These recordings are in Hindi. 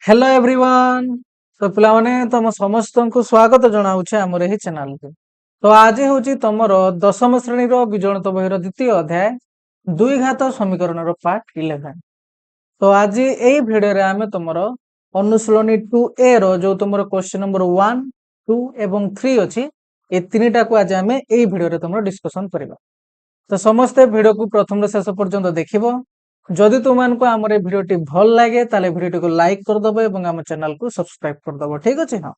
Hello everyone. तो पिलाने तुम समस्त को स्वागत जनाऊे आमर यही चैनल को। तो आज हूँ तुमर दशम श्रेणी बीजगणित बहिर द्वितीय अध्याय द्विघात समीकरण पार्ट 11। तो आज यही भिडियो आम तुमर अनुशीलनी 2A जो तुम क्वेश्चन नंबर 1, 2 एवं 3 अच्छी ये तीनटा को आज आम यही भिडियो तुम डिस्कसन करवा। तो समस्ते भिडियो को प्रथम शेष पर्यंत देखिबो। जदि तुमको आम भिडियोटी भल लगे ताले भिडियोटी को लाइक करदब और आम चैनल को सब्सक्राइब करदब। ठीक अच्छे। हाँ,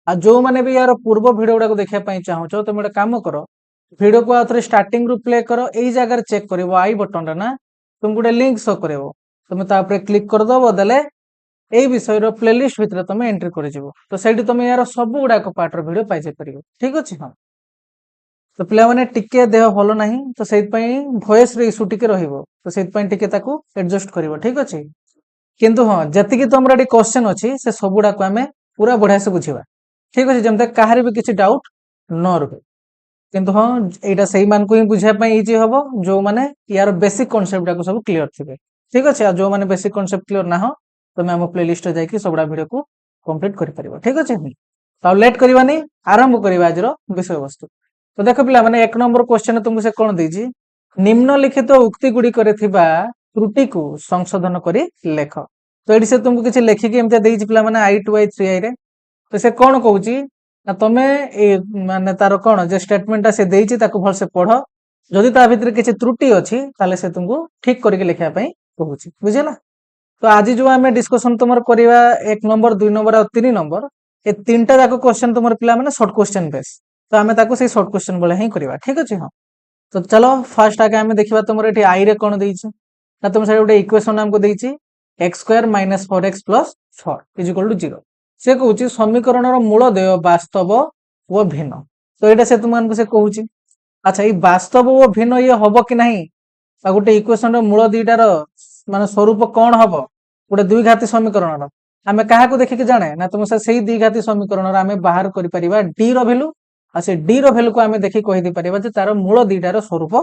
आ जो मैंने भी यार पूर्व भिडियो गुड़ा देखा चाहो तुम गोटे कम कर भिडियो को आउे स्टार्टिंग रु प्ले कर यही जगह चेक कर आई बटन ना तुम गोटे लिंक शो कर तुम क्लिक करदब देले यही विषय प्लेलिस्ट भितर तुम एंट्री कर तो सही तुम यार सब गुड़ाक पार्टर भिडियो पाइपर। ठीक अच्छे। हाँ, तो पे टिके देह भल ना तो से भॉइस इश्यू टिके तो से एडजस्ट कर। ठीक अच्छे। किंतु हाँ जी तुम ये क्वेश्चन अच्छी से सब गुड़ाक आम पूरा बढ़िया से बुझा। ठीक अच्छे। जमते कहार भी किसी डाउट न रुहे। किंतु हाँ यहाँ से ही बुझापी इजी हम जो मैंने यार बेसिक कॉन्सेप्ट को सब क्लीयर थे। ठीक अच्छे। जो मैंने बेसिक कॉन्सेप्ट क्लीयर ना हो तुम आम प्ले लिस्ट जाकि सब भिडियो को कंप्लीट कर। ठीक अच्छे। तो लेट करवानी आरंभ करवा आज विषय वस्तु। तो देख पिला मैंने एक नंबर क्वेश्चन तुमको से कौन देजी निम्नलिखित उक्ति गुड़िक त्रुटि को संशोधन कर लेख। तो ये से तुमको किसी लेखिकी एमती देजी पिला मैंने I2I3I रे। तो से कौन कहूँ ना तुम्हें माने तार कौन जो स्टेटमेंटा से देजी ताको भल से पढ़ जदि ता भितर किसी त्रुटि अच्छी ताले से तुमको ठीक करके लिखा कहूँ। बुझेला। तो आज जो आम डिस्कसन तुम करवा 1 नंबर 2 नंबर और 3 नंबर ये तीनटा जाक क्वेश्चन तुम पिला मैंने शॉर्ट क्वेश्चन बेस तो आम से शॉर्ट क्वेश्चन बेले ही करवा। ठीक अच्छे। हाँ, तो चलो फास्ट आगे आम देखा तुम ये आई रे कौन देना तुम से गोटे इक्वेशन आमको देती x² - 4x + 4 = 0 से कहूँ समीकरण मूल देय वास्तव व भिन्न। तो ये से तुमको से कहूँ अच्छा ये वास्तव व भिन्न ये हम कि नहीं गोटे इक्वेशन मूल दुईटार मान स्वरूप कौन हम गोटे द्विघाती समीकरण आम क्या देखिक जाने ना तुम से द्विघाती समीकरण आम बाहर कर डी रैल्यू आ से डी रैल्यू को आम देखिए कहीपर तार मूल दुईटार स्वरूप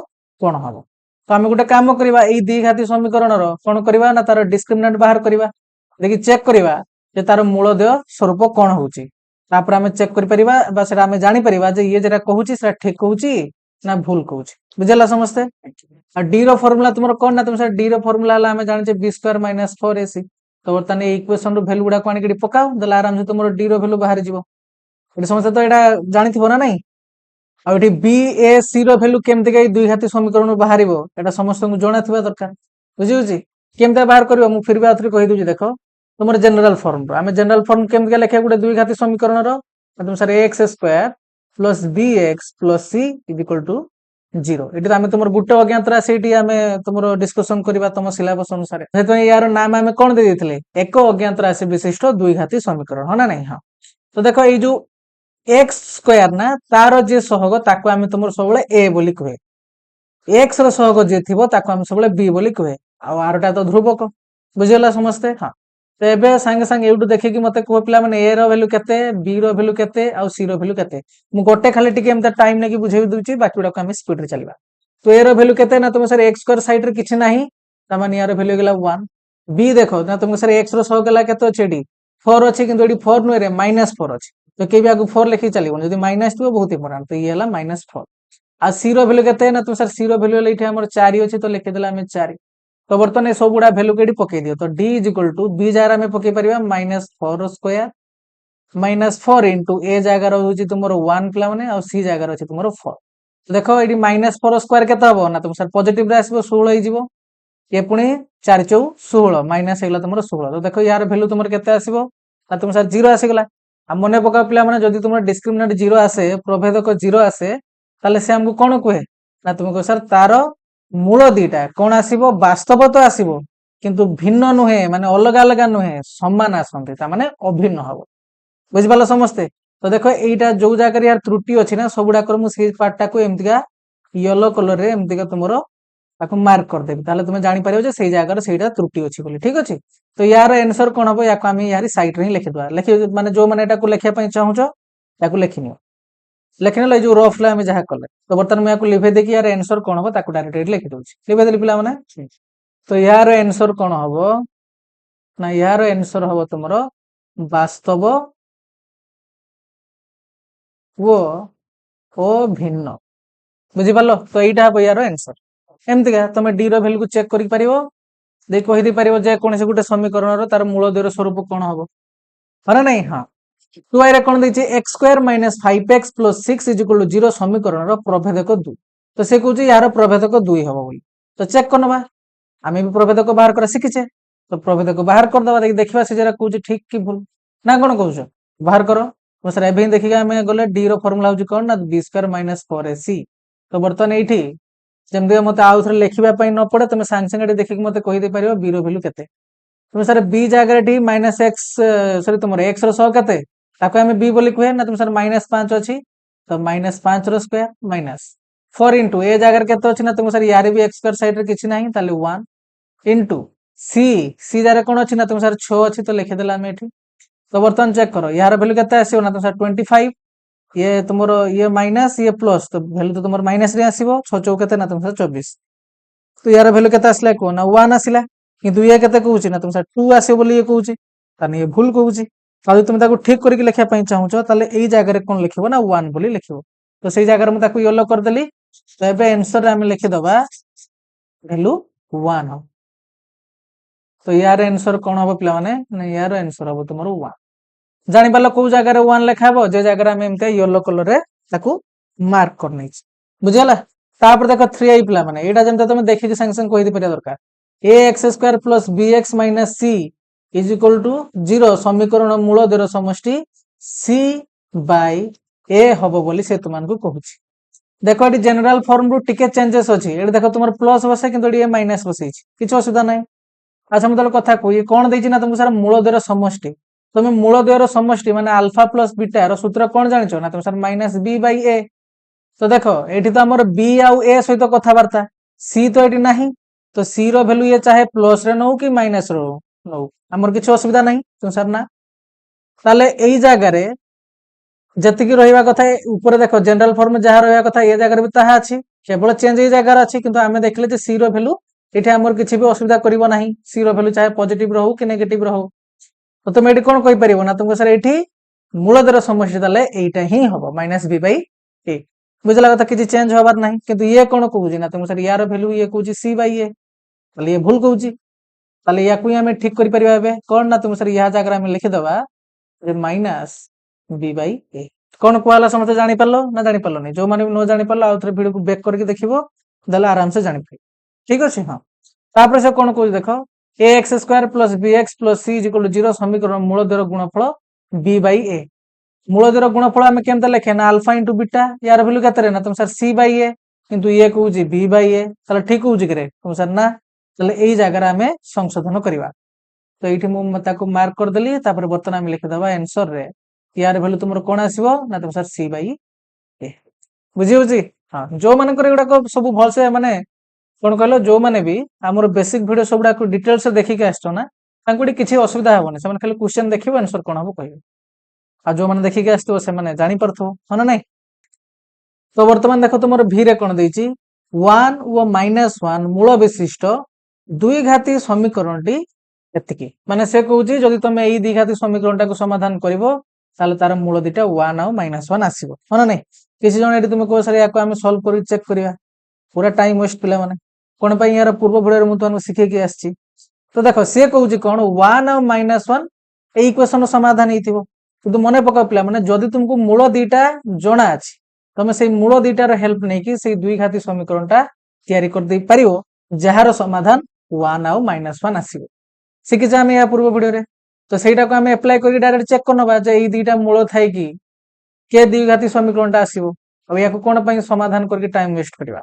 कौन हम। तो आम गोटे कम करवा द्विघाती समीकरण कौन करवा ना तार डिस्क्रिमिनेंट बाहर करवा देखिए चेक करवा तार मूल देय स्वरूप कौन होची आम चेक कर आम जापर ये जरा कहूँ ठीक कहूँ ना भूल कहूँ। बुझेला समस्ते। डी फर्मुला तुम कौन ना तुम डी फर्मुला आम जाने b² - 4ac। तो बर्तमान इक्वेशन भैल्यू गुड़ा आनी पकाओ देला आराम से तुम डी भैल्यू बाहर जीव समस्ते। तो यहाँ जानी ना नहीं आठी बी ए सी भैल्यू केमती द्विघाती समीकरण बाहर यहाँ समस्त को जना थी दरकार। बुझे केमती बाहर कर फिर भी आउे कहीदे देख तुम जनरल फॉर्म आम जनरल फॉर्म केमती लिखा गोटे द्विघाती समीकरण तुम सर x² + bx + c = 0 ये आम तुम गोटे अज्ञात राशि आम तुम डिस्कसन करवा तुम सिलेबस अनुसार यार नाम आम कौन दे एक अज्ञात राशि विशिष्ट द्विघाती समीकरण हाँ ना नहीं। हाँ, तो देख ये जो x² ना तार जे सहग ताको आम तुम सब ए बोली कहे एक्स सहग जे थी आम सब बी बोली कहे आरटा तो ध्रुवक। बुझेगा समस्ते। हाँ, तो ये सांगे सांगे यूट्यूब देखिए मत कह पिला मैंने ए भैल्यू केते बी भैल्यू केते आ सी भैल्यू केते मु गोटे खाली टिके एमता टाइम नहीं बुझे दूची बाकी गुड़ा आम स्पीड रे चलवा। तो ए भैल्यू केते ना तुम सर x² साइड रे किछि नाही तमाने यार भैल्यू गेला 1 बी देखो ना तुम सर x रो सहग गेला केते अछि एडी 4 अछि किंतु एडी 4 नुए रे -4 अछि तो के भी आगु 4 लिखि चलिबो जदी माइनस थो बहुत इंपोर्टेंट तो ये हला -4 आ सी भैल्यू केते ना तुम सर सी भैल्यू ले इथे हमर 4 अछि तो लिखि देला हमें 4। तो बर्तमान सब गुड़ा भैल्यू के पकई दियो तो d = b जगह में पकई पारिबा -4² -4 इंटू ए जगह रोची तुम 1 पिला माने और सी जगह अछि तुम 4। तो देखो ये -4² केते हबो ना तुम सर पॉजिटिव रे आसीबो 16 हो जिवो ये पुणी 4 × 4 = 16 माइनस हेला तुम 16। तो देखो यार भैल्यू तुम केते आसीबो ना तुम सर 0 आसीगला आ मने पका पिला माने जदी तुम डिस्क्रिमिनेंट 0 आसे प्रभेदक 0 आसे ताले से हमको कोन कहे ना तुमको सर तार मूल दीटा कौन आसीबो वास्तव तो आसीबो किंतु भिन्न नुहे माने अलग अलग नुहे समान आसंती माने अभिन्न हबो। बुझिपाल समस्ते। तो देखो एटा जो जगह यार त्रुटि अछि ना सब गुडा कर मु से पार्ट को एमतिका येलो कलर रे एमतिका तुमरो ताको मार्क कर देबी ताले तुम जानि पारिबो जे सेही जगह सेहीटा त्रुटि अछि बोली। ठीक अछि। तो यार आंसर कोन हबो याको हम यार साइड रे ही लिखि दवा लिखि माने जो माने एटा को लिखिया पई चाहूचो याको लिखिनियो लिखने जो रफ आम जहाँ कले। तो बर्तमान मुझे लिभे देखिए यार आंसर कौन हम डायरेक्ट लिखि दूसरी लिभे देली पिला माने। तो यार आंसर कौन हम ना यार आंसर हम तुम वास्तव वो अभिन्न बुझिपाल तो यहाँ हम यार आंसर एमतीका तुम डी रैल्यू को चेक कर कहीदे पार कौन से गोटे समीकरण तार मूल द्वय स्वरूप कौन हम है ना हाँ टू आई कौन देखिए x square minus 5x plus 6 is equal to 0 समीकरण प्रभेदक 2 तो से कहूँ यार प्रभेदक 2 हम बोली तो चेक कर नवा आम भी प्रभेदक बाहर कर शिखिचे तो प्रभेदक बाहर करदे देखा से जरा कौन ठीक कि भूल ना कौन कौच बाहर कर सर एवं देखिए आम गले डी फर्मुला हूँ कौन ना बी स्क्वायर माइनस 4ac तो बर्तमान ये जमी मत आउ थे लिखापी न पड़े तुम सांगे सांगे देखिए मत कहीदे पार बी रैल्यू के तुम सर बी जगह टी माइनस एक्स सॉरी तुम एक्स रह के आम बी बोली कहे ना तुम सर माइनस 5 अच्छी तो माइनस 5 स्क्वायर माइनस 4 इंटू ए जगह के अच्छी ना तुम सर यार भी एक्स स्क्वायर सैड किसी ना 1 इंटू सी सी जगह कौन अच्छी ना तुम सर 6 अच्छी तो लिखिदे आम ये तो बर्तमान चेक कर यार भैल्यू के आसो ना तुम सर 25 ये तुम ये माइनस ये प्लस तो भैल्यू तो तुम माइनस आसो 6 चौ के ना तुम सर 24 तो यार भैल्यू के आसला कह ना 1 आसला किंतु ये केते कहूची ना तुम सर 2 आसो बोली ये कहूची ताने ये भूल कहूची ताले तुम ताको ठीक करके लिखा पई चाहूचो ताले एई जगह रे कोन लिखिबो ना 1 बोली लिखिबो तो सेई जगह रे म ताको येलो कर देली तो एबे आंसर रे हम लिखि दबा वैल्यू 1 हो तो यार आंसर कोन हो पिला माने ना यार आंसर हो तुमरो 1 जानि पालो को जगह रे 1 लिखाबो जे जगह रे हम एमते येलो कलर रे ताको मार्क करनै छी बुझियला तापर देखो 3i पिला माने एटा जेमते तुम देखि के संग संग कहि दे परिया दरकार ax square plus bx minus c is equal to 0 समीकरण मूल द्वय समष्टि c बाय a हबो बोली से तुमान को कहूची देखो एटी जनरल फॉर्म रु टिके चेंजेस अछि एटी देखो तुमर प्लस बसे किंतु एटी माइनस बसे छी किछ असुविधा नै अच्छा मुतल कथा कोइ कोन देछि ना तुमको सर मूल द्वय समष्टि तुम मूल द्वय समष्टि माने अल्फा प्लस बीटा रो सूत्र कोन जानिछो ना तुम सर माइनस b बाय a तो देखो एटी तो हमर b आउ a सहित कथा वार्ता c तो एटी नाही तो c रो वैल्यू ये चाहे प्लस रे नौ कि माइनस रो नौ हमर किछ असुविधा नाही तुम सर ना ताले एई जगह रे जतिकी रहिबा कथा ऊपर देखो जनरल फॉर्म जहा रहिबा कथा ए जगह रे भी ताहा अछि केवल चेंज ए जगह रे अछि किंतु हमें देखले जे c रो वैल्यू एठी हमर किछ भी असुविधा करिवो नाही c रो वैल्यू चाहे पॉजिटिव रहू कि नेगेटिव रहू तो तुम एठी कोन कहि परिबो ना तुमको सर एठी मूल द्वय समष्टि ताले एटा ही हबो माइनस b बाय a बुझला कथा किछ चेंज होबार नाही किंतु ये कोन कहूजी ना तुम सर यार वैल्यू ये कहूजी c बाय a ताले ये भूल कहूजी ताले याकू हमें ठीक करि परिबा बे कोन ना तुम सर या जगह में लिखि दबा जे माइनस b बाय a कोन कहला समते जानि परलो ना जानि परलो नै जो माने न जानि परलो आ थरे वीडियो को बैक करके देखिबो दला आराम से जानि पाइ ठीक अछि हां तापर से कोन कहू देखो ax square plus bx plus c 0 समीकरण मूल द्वय गुणफल b बाय a मूल द्वय गुणफल हम केमते लिखे ना अल्फा इंटू बीटा यार वैल्यू केते ना तुम सर c बाय a किंतु ये कहूजी b बाय a चलो ठीक कहूजी करे तुम सर ना चले एई जगह रे हमें संशोधन करबा तो एठी मु ताको मार्क कर देली तापर बर्तन हम लिखि दबा आंसर रे यार वैल्यू तुमरो कोन आसीबो ना तुम सर c बाय a बुझी होजी हां जो माने करे गुडा को सब भल से माने कोन कहलो जो माने भी हमर बेसिक वीडियो सबडा को डिटेल से देखि के आछतो ना तांकुडी किछि असुविधा हेबोनी से माने खाली क्वेश्चन देखिबो आंसर कोन हबो कहबो आ जो माने देखि के आछतो से माने जानि परथो हना नै तो वर्तमान देखो तुमर v रे कोन देछि 1 व -1 मूल विशिष्ट दुई घाती समीकरणटी एतिकी माने से कहउची जदि तुम एई दुई घाती समीकरणटा को समाधान करिवो ताले तार मूल दिटा 1 आ -1 आसीबो हना नै किछि जण एटी तुम को सर याको हम सॉल्व करि चेक करिवा पूरा टाइम वेस्ट पिला माने कोन पई यार पूर्व वीडियो रे मु तुमको सिखे के आछि तो देखो से कहउची कोन 1 आ -1 ए इक्वेशन समाधान हेतिबो किंतु मने पका पिला माने जदि तुमको मूल दिटा जणा अछि तमे सेई मूल दिटार हेल्प नै कि सेई दुई घाती समीकरणटा तयारी कर दे परिवो जहार समाधान 1 आ -1 आसीबो सिखि जा हम या पूर्व वीडियो रे तो सेटा को हम अप्लाई करि डायरेक्ट चेक करनबा जे ई दुईटा मूल थाई कि के दुई घाती समीकरणटा आसीबो अब याको कोन पई समाधान करके टाइम वेस्ट करबा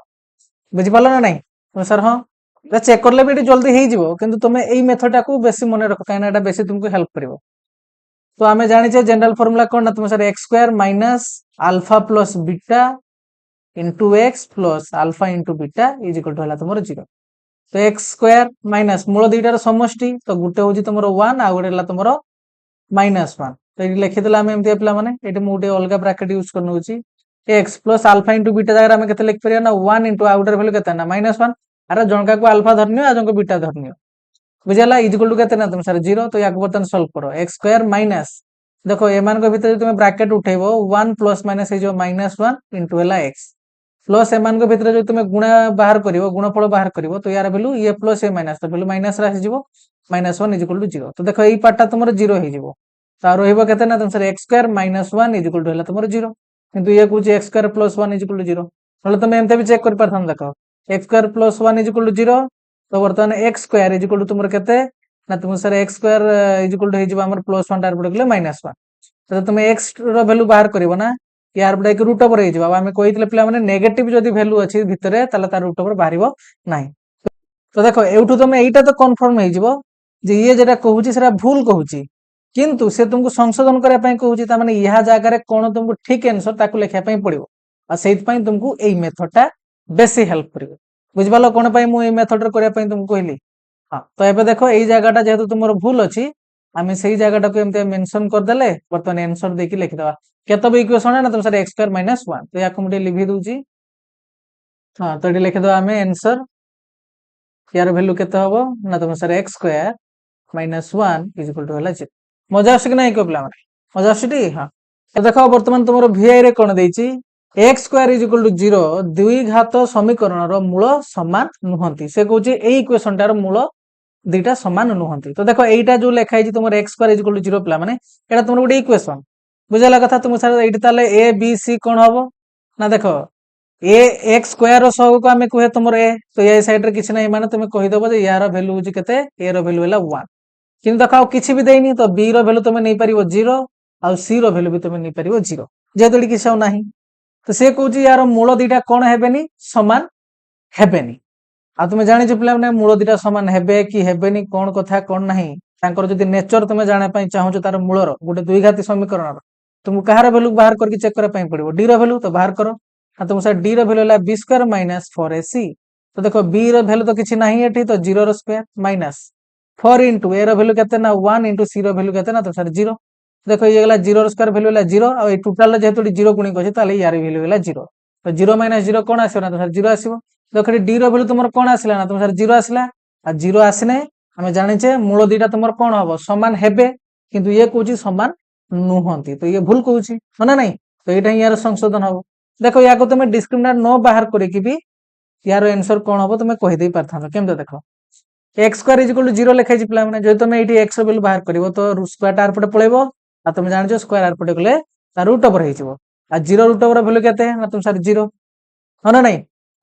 बुझि पालो ना नै तो सर हां तो चेक करले भी जल्दी हे जिवो किंतु तुमे एई मेथड को बेसी मने रखो काइना एटा बेसी तुमको हेल्प करिवो तो हमें जानि छे जनरल फार्मूला कोन ना तुम सर x square minus alpha plus beta into x plus alpha into beta is equal to हला तुमरो 0 तो x स्क्वायर माइनस मूल दुईटार समष्टि तो गुटे होजी तुमरो 1 आ गुटे हला तुमरो -1 तो ये लिखि देला हम एमती अपला माने एटी मु गुटे अलगा ब्रैकेट यूज करनउची x plus alpha into beta जगह हम केते लिख परिया ना 1 इनटू आउटर वैल्यू केते ना -1 अरे जनका को अल्फा धरनियो आ जनको बीटा धरनियो बुझाला इज इक्वल टू केते ना तुम सर 0 तो याक बर्तन सॉल्व करो x स्क्वायर माइनस देखो एमान को भीतर तुम ब्रैकेट उठेबो 1 प्लस माइनस हे जो -1 इनटू हला x प्लस एमान को भीतर जो तुम गुणा बाहर करिवो गुणफल बाहर करिवो तो यार वैल्यू ये प्लस ए माइनस तो वैल्यू माइनस रा जिवो -1 इज इक्वल टू 0 तो देखो एई पार्ट ता तुमर 0 हे जिवो तो रहइबो केते ना तुम सर x square -1 is equal to हला तुमर 0 किंतु ये कुछ x square plus 1 is equal to 0 हले तुम एमते भी चेक कर परथन देखो x square plus 1 is equal to 0 तो बर्तमान x square is equal to तुमर केते ना तुम सर x square is equal to हे जिवो हमर प्लस 1 तार पडे गेले -1 तो तुम x रो वैल्यू बाहर करिवो ना यार पडे एक रूट ओवर हे जिवो आमे कहितले पिला माने नेगेटिव जदी वैल्यू अछि भितरे ताले तार रूट ओवर बाहरिबो नाही तो देखो एउठू तुम एइटा तो कन्फर्म हे जिवो जे ये जेटा कहूची सेरा भूल कहूची किंतु से तुमको संशोधन करया पई कहूची ता माने यहा जागा रे कोन तुमको ठीक आंसर ताकू लेखया पई पड़िबो आ सेइत पई तुमको एई मेथड टा बेसी हेल्प करिवो बुझबालो कोन पई मु एई मेथड रे करया पई तुमको कहली हां तो एबे देखो एई जागाटा जेहेतु तुमरो भूल अछि आमे सेई जागाटा को एमते मेंशन कर देले बर्तमान आंसर देकी लिखि दवा केतब इक्वेशन है ना तुम सर x स्क्वायर -1 तो याको मुटे लिखि दूची हां तो एटी लिखि दवा आमे आंसर यार वैल्यू केते हबो ना तुम सर x square -1 is equal to हला 0 मजा आसे कि नाही को पिला माने मजा आसे टी हां तो देखो वर्तमान तुमरो vi रे कोन देइची x square is equal to 0 द्वि घात समीकरण रो मूल समान नुहंती से कहूची एई इक्वेशन टार मूल दुईटा समान नुहंती तो देखो एइटा जो लेखा है तुम x square is equal to 0 पिला माने एटा तुमरो गोटे इक्वेशन बुझला कथा तुम सर एइटी ताले a b c कोन हबो ना देखो ए x स्क्वायर रो सहग को हमें कहे तुमरो a तो ए साइड रे किछ नै माने तुम कहि दबो जे यार वैल्यू होची केते a रो वैल्यू हला 1 किंतु देखो किछि भी देइनी तो b रो वैल्यू तुम नै परिबो 0 आ c रो वैल्यू भी तुम नै परिबो 0 जेतोडी किछ नाही तो से कहूची यार मूल दुईटा कोन हेबेनी समान हेबेनी आ तुम जानि छ पिला माने मूल दुईटा समान हेबे कि हेबेनी कोन कथा कोन नाही तांकर जदी नेचर तुम जाने पई चाहो छ तार मूल रो गोटे द्विघाती समीकरण तुमको कहार वैल्यू बाहर करके चेक करे पई पड़िबो d रो वैल्यू तो बाहर करो आ तुम सर d रो वैल्यू हला b स्क्वायर माइनस 4ac तो देखो b रो वैल्यू तो किछि नाही एठी तो 0 रो स्क्वायर माइनस 4 इनटू a रो वैल्यू केते ना 1 इनटू c रो वैल्यू केते ना तो सर 0 देखो ये गला 0 रो स्क्वायर वैल्यू हला 0 आ ए टोटल जेहेतु 0 गुणी कछि ताले यार वैल्यू हला 0 तो 0 माइनस 0 कोन आसीबो ना तो सर 0 आसीबो देखो d रो वैल्यू तुमर कोन आसिला ना तुम सर 0 आसिला आ 0 आसिने हमें जानि छे मूल दुईटा तुमर कोन हबो समान हेबे किंतु ये कहूची समान नुहंती तो ये भूल कहूची हो ना नहीं तो एटा यार संशोधन हबो देखो याको तुम डिस्क्रिमिनेंट नो बाहर करे कि भी यार आंसर कोन हबो तुम कहि देई परथानो केमते देखो x square is equal to 0 लिखाइ छी पिला माने जे तुम एठी x रो वैल्यू बाहर करबो तो स्क्वायर टार पटे पळेबो आ तुम जानि छ स्क्वायर आर पटे गले ता रूट ओवर हे जिवो आ 0 रूट ओवर वैल्यू केते ना तुम सर 0 हो ना नहीं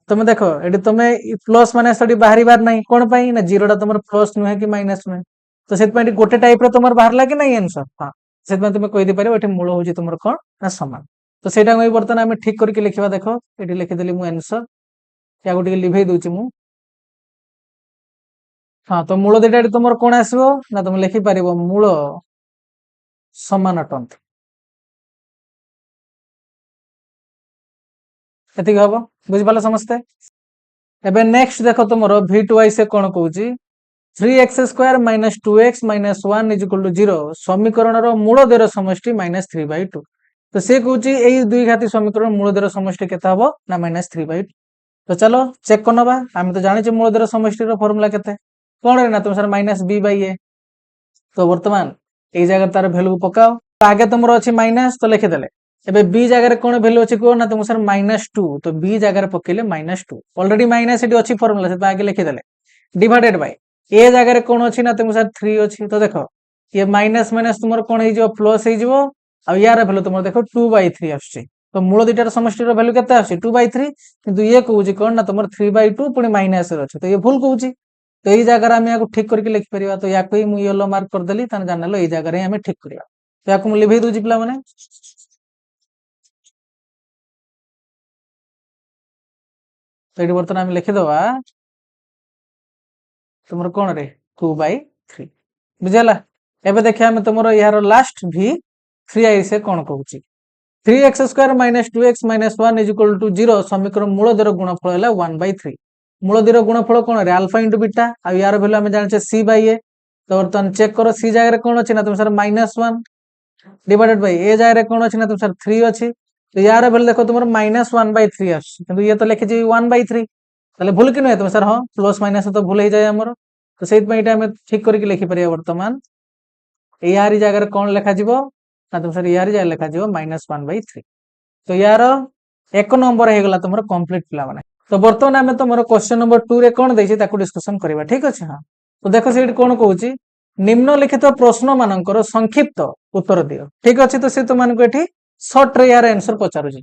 तुम देखो एठी तुम प्लस माने सडी बाहरी बार नहीं कोन पई ना 0 टा तुमर प्लस नुहे कि माइनस नुहे तो सेत पई गोटे टाइप रो तुमर बाहर लागे नहीं आंसर हां सेत पई तुम कहि दे पारे एठी मूल होची तुमर कोन ना समान तो सेटा मैं बर्तन आमे ठीक करके लिखिबा देखो एठी लिखि देली मु आंसर या गोटे लिभेई दोची मु हाँ तो मूल दुईटा तुम कौन आसो ना तुम लिखिपार मूल समान अटंती एति हम बुझिपाल समस्ते एबे नेक्स्ट देखो तुम v2i से कौन कहूँ 3x square minus 2x minus 1 is equal to 0 समीकरण रो मूल द्वयर समष्टि -3/2 तो से कहूँ यही द्विघाती समीकरण मूल द्वयर समष्टि केते हबो ना -3/2 तो चलो चेक करनबा आम तो जानि मूल द्वयर समष्टि रो फार्मूला केते कौन रे ना तुम सर -b/a तो वर्तमान ए जगह तार वैल्यू पकाओ तो आगे तुमरो अछि माइनस तो लिखि देले एबे b जगह रे कोन वैल्यू अछि को ना तुम सर -2 तो b जगह रे पकेले -2 ऑलरेडी माइनस एटी अछि फार्मूला से आगे लिखि देले डिवाइडेड बाय ए जगह रे कोन अछि ना तुम सर 3 अछि तो देखो ये माइनस माइनस तुमरो कोन हे जो प्लस हे जो आ यार वैल्यू तुमरो देखो 2/3 आछि तो मूल दुईटार समष्टि रो वैल्यू केते आछि 2/3 किंतु ये कहूची कोन ना तुमर 3/2 पुनी माइनस रे अछि तो ये भूल कहूची तो यही जगह आम या ठीक करके लिखि परिबा तो या ही मुझे येलो मार्क कर देली तान जान लो यही जगह रे हमें ठीक करिया तो याको मु लिभेई दोजी पिला माने तो एटी बर्तन आम लिखि दवा तुमर कोन रे 2/3 बुझला एबे देखिया हम तुमरो यार लास्ट v 3i से कोन कहूची 3x square minus 2x minus 1 is equal to 0 समीकरण मूल द्वयर गुणफल हैला 1/3 मूल द्वयर गुणफल कोन रे अल्फा इनटू बीटा आ यार वैल्यू हम जानि छे c/a तो बर्तन चेक करो c जगह रे कोन अछि ना तुम सर -1 डिवाइडेड बाय a जगह रे कोन अछि ना तुम सर 3 अछि तो यार वैल्यू देखो तुमर -1/3 आछि किंतु ये तो लिखि जे 1/3 तले भूल कि नै तुम सर हां प्लस माइनस तो भूल हे जाय हमर तो से ठीक करके लिखिपर बर्तमान यार जगह कौन लिखा ना तुम सर यार जगह लिखा -1/3 तो यार एक नंबर हो गला तुम कंप्लीट पिला माने तो बर्तमान आम तुम क्वेश्चन नंबर 2 रे कौन देछि ताकू डिस्कशन करबा ठीक अछि हां तो देखो से कौन कहूची निम्नलिखित प्रश्न मानकर संक्षिप्त उत्तर दियो ठीक अछि तो से तुमको एठी शॉर्ट रे यार आंसर पचारुची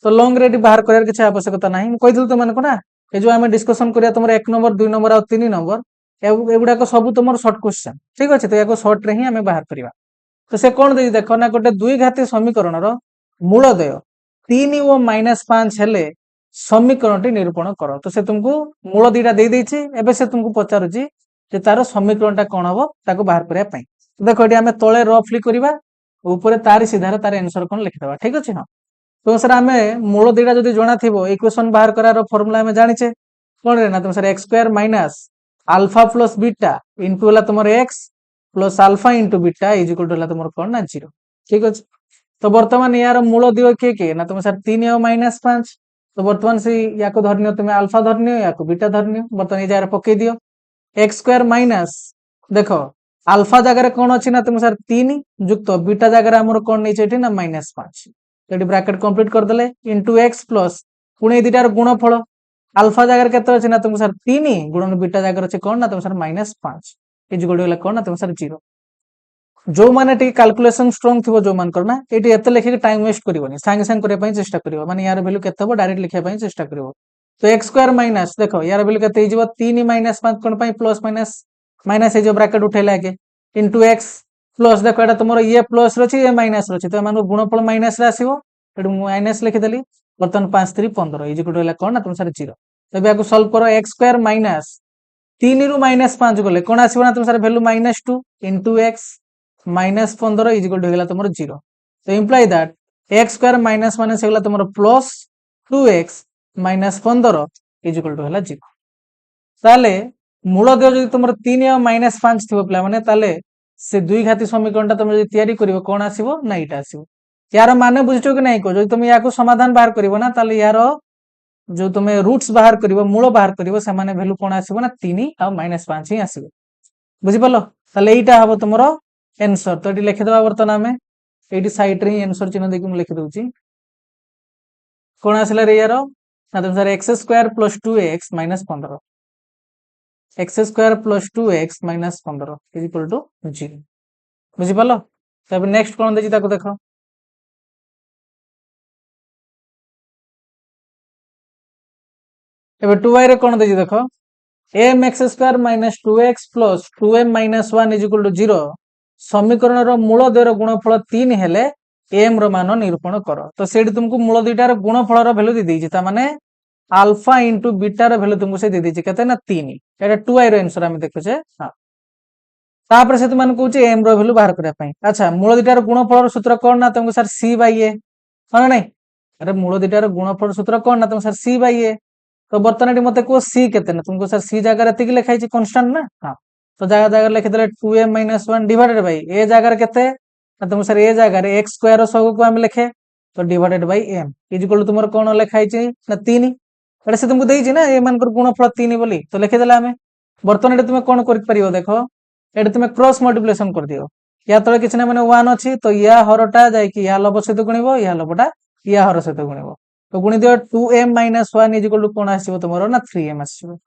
तो लॉन्ग रे बाहर करार किसी आवश्यकता ना मुझे कही तुमको ना ये जो आम डिस्कसन करिया तुम 1 नंबर 2 नंबर और 3 नंबर एगुड़ाक सब तुम शॉर्ट क्वेश्चन ठीक अच्छे तो या शॉर्ट रे ही आम बाहर करवा तो से कौन दे देख ना गोटे द्विघाती समीकरण मूलदय 3 और -5 हेले समीकरण टी निरूपण कर तो से तुमको मूल दीटा दे देछि एबे से तुमको पचारुची जे तार समीकरण टा कौन हम ताको बाहर करने देख ये आम तले रफली करवा ऊपर तारी सीधार तार आंसर कौन लिखिदबा ठीक अच्छे हाँ तो सर आम मूल दीटा जो जना थी इक्वेशन बाहर करार फर्मुला आम जाचे कौन रे ना तुम सर x² minus alpha plus beta into है तुम x plus alpha into beta is equal to तुम कौन ना 0 ठीक अच्छे तो बर्तमान यार मूल दिव किए किए ना तुम सर 3 और -5 तो बर्तमान से या धरनी तुम अल्फा धरनी या बीटा धरनी बर्तमान ये जगह पकई दियो x² माइनस देख अल्फा जगह कौन अच्छी ना तुम सर 3 युक्त बीटा जगह आम कौन नहीं ना -5 तो ब्रैकेट कंप्लीट करदे इंटू एक्स प्लस पुणी दुटार गुणफल अल्फा जगह के अच्छे ना तुम सर 3 गुणन बीटा जगह अच्छे कौन ना तुम सर -5 इज इक्वल टू कौन ना तुम सर 0 जो माने कैलकुलेशन स्ट्रांग थी जो मान ना ये एत लिखिक टाइम वेस्ट करनी सांगे सांगे करने चेष्टा कर माने यार वैल्यू के डायरेक्ट लिखाई चेष्टा कर तो x² माइनस देख यार वैल्यू के 3 -5 कौन प्लस माइनस माइनस ब्रैकेट उठेला आगे इंटू एक्स प्लस देख ये तुम ये प्लस रही ये माइनस रही तो एम गुणफल माइनस आसो माइनस लिखिदेली बर्तमान 5 3 15 इज इक्वल टू कौन ना तुम सर 0 तो सल्व कर x² माइनस 3 रु -5 गले कौन आसो ना तुम सर value -2 into x -15 is equal to तुम 0 तो imply that x² minus minus हो तुम plus 2x -15 is equal to 0 ताले मूल देव जो तुम 3 और -5 थी पे मैंने से द्विघाती समीकरण तुम जो तैयारी कर कौन आसो ना यहाँ आसो यार माने बुझ कि नहीं कह जो तुम या समाधान बाहर कर ना यार जो तुम रूट्स बाहर कर मूल बाहर कर से भैल्यू कौन आसो ना 3 और -5 ही आसो बुझिपाल ताले यहाँ हम तुम एनसर तो ये लिखिदे बर्तमान आम ये सैड रे एनसर चिन्ह देखिए मुझे लिखिदे कौन आसला रे यार ना तुम सर x² plus 2x -15 x² plus 2x -15 is equal to 0 बुझिपाल तब नेक्स्ट कौन देखिए देख एबे 2y रे कौन देखिए देख mx² minus 2x plus 2m minus 1 is equal to 0 समीकरण रो मूल द्वयर गुणफल 3 हेले m रो मान निरूपण कर तो सेठी तुमको मूल दुईटार गुणफल रो वैल्यू दे देछि ता माने अल्फा इंटू बीटा रो वैल्यू तुमको से दे देछि केते ना 3 एटा 2y रो आंसर हम देखुछे हां तापर से तुमन कहूछि m रो वैल्यू बाहर करिया पई अच्छा मूल दुईटार गुणफल रो सूत्र कोन ना तुमको सर c बाय a हां नहीं अरे मूल दुईटार गुणफल सूत्र कोन ना तुम सर c बाय a तो बर्तमान मत कह सी के तुमको सर सी जगह ये लिखाई कन्स्टांट ना हाँ तो जगह जगह लिखिदे 2m - 1 डिवाइडेड बाय ए जगह के तुम सर ए जगह x² सब को आम लिखे तो divided by m is equal to तुम कौन लिखाई ना 3 एटा से तुमको देछि ना ए मान गुणफल 3 बोली तो लिखिदेला आम बर्तमान तुम कौन कर देख ये तुम क्रॉस मल्टिप्लिकेशन कर दियो या तले किछ ना माने 1 अछि तो या हरटा जाय कि या लब सहित गुणिबो या लबटा या हर सहित गुणिबो तो गुणी दियो 2m - 1 इज इक्वल टू कौन आसीबो तुमरो ना 3m आसीबो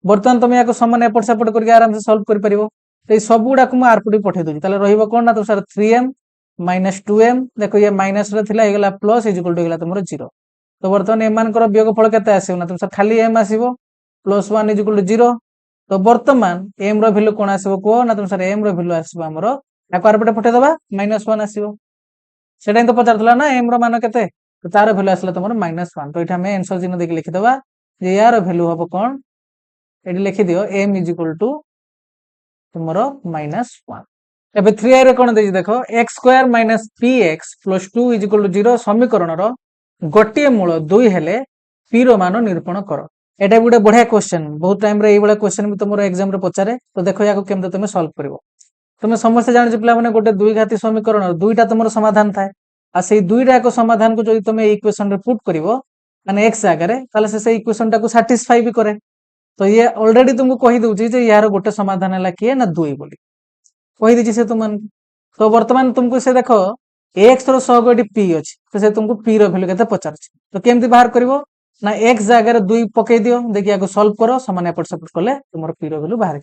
बर्तमान तुम या समान एपट सेपट करके आराम से सॉल्व कर परिबो तो सब गुडा को आरपुटी पठे दोजी ताले रहिबो कौन ना तो सर 3m - 2m देखो ये माइनस रे थिला हेगला प्लस इज इक्वल टू हेगला तुमरो 0 तो बर्तमान एमान कर वियोगफल केते आसीबो ना तुम सर खाली m आसीबो +1 इज इक्वल टू 0 तो बर्तमान m रो वैल्यू कौन आसीबो को ना तुम सर m रो वैल्यू आसीबो हमरो या आरपुटी पठे दबा -1 आसीबो सेटा तो पचारथला ना m रो मान केते तो तार वैल्यू आसला तुम -1 तो ये आम आंसर चिन्ह देखिए लिखिदबा जे यार वैल्यू हम कौन ये लिखि दियो m इज इक्वल टू तुम -1 एबे 3i रे कौन देछि देखो x² minus px plus 2 is equal to 0 समीकरण रो गोटे मूल 2 हेले p रो मान निरूपण कर एटा गोटे बढ़िया क्वेश्चन बहुत टाइम रे ए बडा क्वेश्चन भी तुम एग्जाम रे पचारे तो देखो या केमते तुम सॉल्व करबो तुम समस्त जानि पिला माने गोटे द्विघाती समीकरण दुईटा तुम समाधान थाए आ से दुईटा को समाधान को जो तुम इक्वेशन रे पुट करिवो माने x जगह रे ताले से इक्वेशन टा को सैटिस्फाई भी करे तो ये ऑलरेडी तुमको कही दूची जे यार गोटे समाधान है किए ना 2 बोली कही दीची से तुम तो वर्तमान तुमको से देखो एक्स रो सहग ये पी अच्छी तो से तुमको पी रैल्यू के पचार तो केमती बाहर कर ना एक्स जगार 2 पकई दियो देखिए आपको सल्व करो समान एपट सेपट कले तुम पी रैल्यू बाहर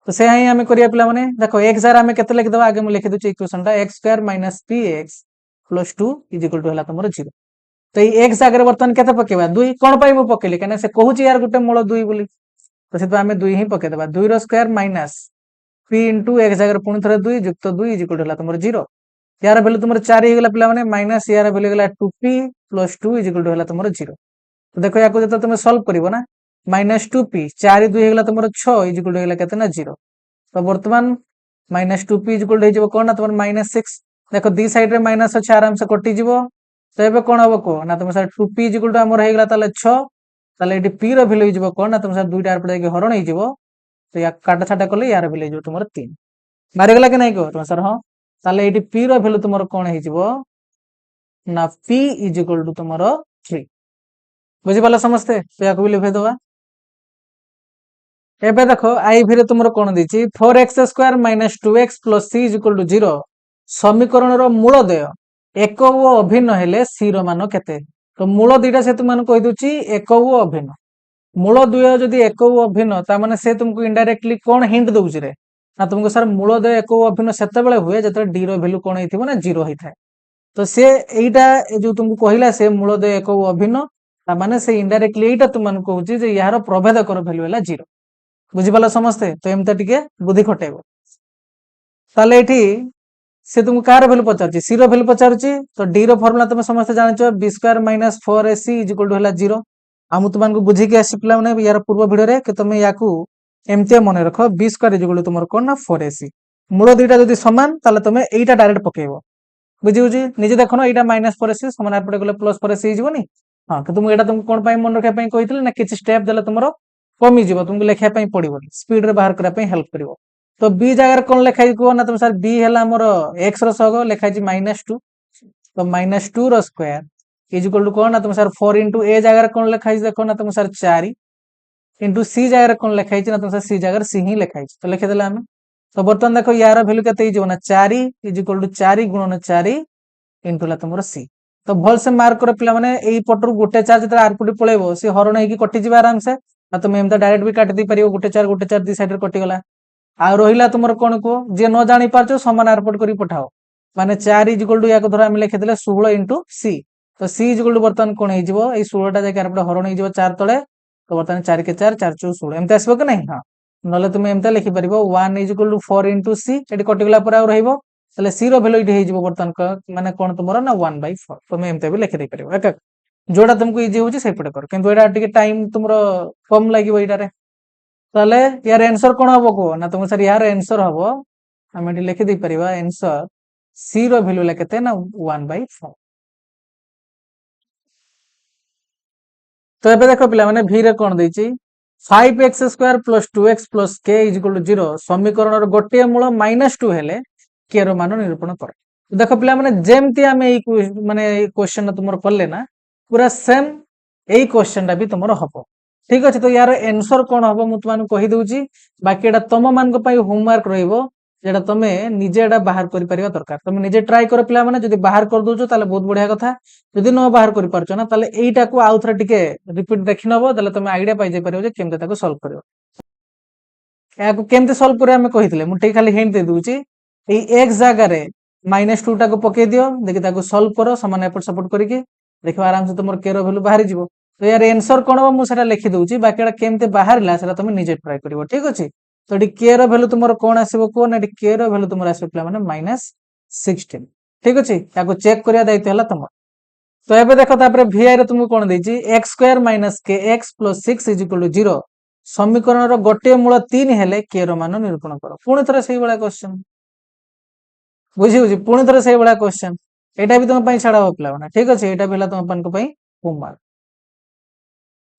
तो से ही आम करिया पिला माने देखो एक्स जार आम के लिखिदेवा आगे मुझे लिखी दूसरी इक्वेशन टा x square minus p x plus 2 is equal to है तुम 0 तो ये एक्स आगे बर्तमान के पकेबा 2 कौन पाई मु पकेली कहना से कहूची यार गोटे मूल 2 बोली तो से आम 2 ही पकेदेबा 2 रो square minus p into x आगे पुणी थे 2 युक्त 2 इज इक्वल टू है तुम 0 यार भैल्यू तुम 4 हो पिला माने माइनस यार भैल्यू गला 2p plus 2 is equal to है तुम 0 तो देखो या जो तुम सल्व कर ना माइनस 2p 4 2 होगा तुम 6 इज इक्वल टू होगा केतना 0 तो वर्तमान minus 2p is equal to कौन ना तुम माइनस 6 देखो दी साइड रे माइनस अच्छे आराम से कटिज तो ये कौन हम कह ना तुम sir 2p is equal to आम होगा 6 ताले ये p रो भैल्यू हो कौन ना तुम सर दुईटा आरपटे हरण हो तो या काटा छाटा कले यार भैल्यू हो तुम 3 मारिगला कि नहीं कह तुम सर हाँ ताले ये p रो भैल्यू तुम कौन हो ना p इज इक्वल टू तुम 3 बुझीपाल समस्ते तो या भी लिखे दवा एबे देखो आई भी तुम कौन दी 4x square minus 2x plus c is equal to 0 समीकरण रो मूलदय एक ओ अभिन्न हेले सी रो मान केते तो मूल दुईटा से तुम कही दूची एक ओ अभिन्न मूल दुय जदि एक ओ अभिन्न ता माने से तुमको इनडायरेक्टली कौन हिंट दउची रे ना तुमको सर मूलदय एक ओ अभिन्न सेते बेले हुए जते डी रो वैल्यू कौन हेतिबो ना 0 होइथाय तो से एइटा जो तुमको कहिला से मूलदय एक ओ अभिन्न ता माने से इनडायरेक्टली एइटा तुम कहूची जे यार प्रभेदकर वैल्यू हैला 0 बुझीपाल समस्ते तो एमता टिके बुद्धि खटेब ताले एठी से तुमको कार वैल्यू पचारुची सी रो वैल्यू पचारुची तो डी रो फॉर्मूला तुम समस्त जानछो b square minus 4ac is equal to हैला 0 आ मु तुमको बुझी के आसी पिला माने यार पूर्व वीडियो रे कि तुम याकू एमते मन रखो b square is equal to तुमर कोन ना 4ac मूल दुईटा जदी समान ताले तुम एइटा डायरेक्ट पकेइबो बुझी बुझी निजे देखो ना एइटा माइनस 4ac समान आपटे गले प्लस 4ac हिजबोनी हां कि तुम एटा तुम कोन पाई मन रखा पाई कहितले ना किछ स्टेप देले तुमरो कमी जीव तुमको लिखा पड़ो स्पीड रे बाहर करने हेल्प कर तो बी जगह कौन लिखाई कह ना तुम सर बी है आमर एक्स रग लिखाई माइनस 2 तो माइनस 2 रो स्क्वायर इज इक्वल टू कौन ना तुम सर 4 इंटू ए जगह कौन लिखाई देखो ना तुम सर 4 इंटू सी जगह कौन लिखाई ना तुम सर सी जगह सी ही लिखाई तो लिखिदे आम तो बर्तमान देखो यार भैल्यू के ना 4 इज इक्वल टू 4 गुणन 4 इंटू तुम सी तो भल से मार्क कर पिला माने एई पटरु गोटे 4 जते आरपुटी पळेबो से हरण हेकी कटि जिबा आराम से ना तुम एमता डायरेक्ट भी काट दी परियो गोटे 4 दी साइड रे कटि गला आ रहिला तुमर कोन को जे न जानि पारछो समान आरपुट करी पठाओ माने 4 इज इक्वल टू या को धर हम लिखि देले 16 इंटू सी तो सी इज इक्वल टू बर्तमान कोन हे जिवो एई 16 टा जाके आरपुट हरण हे जिवो 4 तळे तो बर्तमान 4 के 4 4 4 16 एमता आसबो कि नहीं हां नले तुम एमता लिखि परिबो 1 is equal to 4 into c एटी कटि गला पर आ रहिबो तले सी रो वैल्यू इटी हे जिवो बर्तमान माने कोन तुमरो ना 1/4 तुम एमता भी लिखि दे परिबो एक जोड़ा तुमको इजी होची सेपटे कर किंतु एटा टिके टाइम तुमरो कम लागिवो एटारे ताले यार आंसर कोन हबो को ना तुम सर यार आंसर हबो हम एटी लिखि दे परिबा आंसर सी रो वैल्यू लेकेते ना 1/4 तो एबे देखो पिला माने v रे कोन देछि 5x square plus 2x plus k is equal to 0 समीकरण रो गोटे मूल -2 हेले k रो मान निरूपण कर देखो पिला माने जेमती हम ए माने क्वेश्चन तुमर करले ना पूरा सेम एई क्वेश्चन टा भी तुमर हबो ठीक अछि तो यार आंसर कोन हबो मु तुमान कहि दउची बाकी एटा तम मान को पई होमवर्क रहइबो जेटा तमे निजे एटा बाहर करि परिबा दरकार तमे निजे ट्राई करो पिला माने जदी बाहर कर दोजो ताले बहुत बढ़िया कथा जदी न बाहर करि परछो ना ताले एइटा को आउ थरा टिके रिपीट देखि नबो ताले तमे आईडिया पाइ जे परिबो जे केमते ताको सॉल्व करियो या को केमते सॉल्व करे हमें कहितले मु टे खाली हिंट दे दूची एई x जगह रे -2 टा को पके दियो देखि ताको सॉल्व करो समान एपट सपोर्ट करिके देखो आराम से तुम के रो वैल्यू बाहर जीवो तो यार आंसर कोन हो मु सेटा लिखि दउची बाकी एटा केमते बाहरला सेटा तुम निजे ट्राई करिवो ठीक अछि तो एटी के रो वैल्यू तुमरो कोन आसीबो कोन एटी के रो वैल्यू तुमरो आसीबो पिला माने -16 ठीक अछि याको चेक करिया दायित्व हला तुम तो एबे देखो तापर vi रे तुमको कोन देछि x square minus kx plus 6 is equal to 0 समीकरण रो गोटे मूल 3 हेले के रो मान निरूपण करो पुणी थरे सेही बळा क्वेश्चन बुझी बुझी पुणी थरे सेही बळा क्वेश्चन एटा भी तुम पई छाड़ा हो पिला माने ठीक अछि एटा भेला तुम पन को पई होमवर्क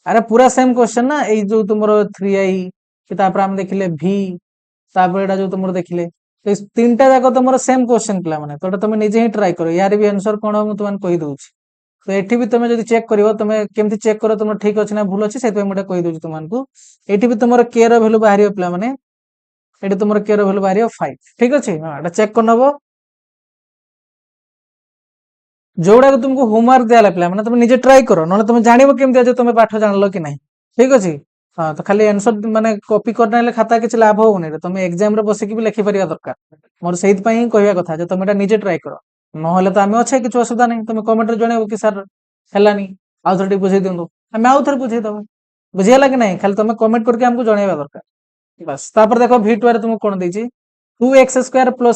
अरे पूरा सेम क्वेश्चन ना ए जो तुमरो 3i कि तापर हम देखिले v तापर एटा जो तुमरो देखिले तो इस तीनटा जाको तुमरो सेम क्वेश्चन पिला माने तो तुम निजे ही ट्राई करो यार भी आंसर कोन हो मु तुमन कहि दउछि तो एठी भी तुम जदि चेक करिवो तुम केमती चेक करो तुम ठीक अछि ना भूल अछि सेति मोटे कहि दोछु तुमको एठी भी तुमर के रो वैल्यू बाहरियो पिला माने एठी तुमर के रो वैल्यू बाहरियो 5 ठीक अछि हां एटा चेक कर नबो जोड़ा तुमको होमवर्क दिया पिला माने तुम निजे ट्राई करो न तुम जानिबो केमती जे तुम पाठ जानलो कि नहीं ठीक अछि हाँ तो खाली आंसर माने कॉपी करना खाता किसी लाभ होनी तुम एग्जाम रे बसिक भी लिखि परिया दरकार मोर सेहित पई कहया कथा जे तुम एटा निजे ट्राई करो नहले तो आमे अच्छे किछ असुविधा नहीं तुम कमेंट रे जणेबो कि सर हेलानी आउ थोड़ी बुझे दिंदो आमे आउ थोड़ी बुझे दबो बुझियाला कि नहीं खाली तुम कमेंट करके हमको जणेबा दरकार बस तापर देखो v2 रे तुमको कोन देछि 2x²